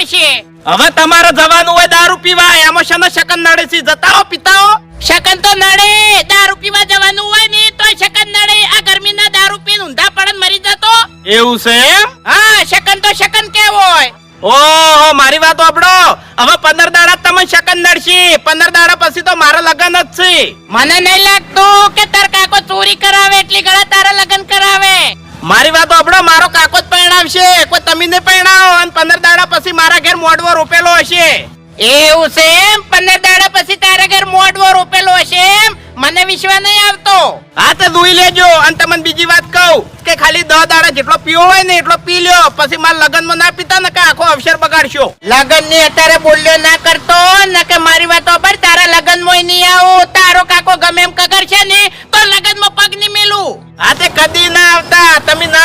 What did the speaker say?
પડશે. હવે તમારે જવાનું હોય દારૂ પીવા, એમાં શેનો શકન નડે છે? જતાઓ પિતાઓ. શકન તો નડે, દારૂ પીવા જવાનું હોય ને તો શકન નડે. આ ગરમીના દારૂ પીને ઊંધા પડન મરી જતો. એવું છે એમ? હા, શકન તો શકન કેવો હોય. ઓહો, મારી વાત સાંભળો. હવે 15 દાડા તમે શકન નડશે. 15 દાડા પછી તો મારા લગન જ છે. મને નહીં લાગતું કે તાર કાકો ચોરી કરાવે એટલી ઘણા તારા લગન કરાવે. મારી વાત સાંભળો, મારો કાકો જ પરણાવશે, કોઈ તમે ને પરણાવો. અને 15 દાડા પછી મારા ઘેર મોડવો રોપેલો હશે. એવું છે એમ? 15 દાડા પછી તારા ઘર મોડવો રોપેલો હશે એમ? મને વિશ્વાસ નહીં આવતો. હા તો દુઈ લેજો. અને તમને બીજી વાત કહું કે ખાલી 10 દાડા જેટલો પીવો હોય ને એટલો પી લ્યો. પછી મારા લગનમાં ના પીતા ને કે આખો અવસર બગાડશો. લગન ની અત્યારે બોલ્યો ના કરતો ને કે મારી વાતો પર તારા લગન માં નહીં આવું. તારો કાકો ગમે એમ કગર છે ને તો લગન માં પગ નહીં મેલું. હા તે કદી ના આવતા. તમે ના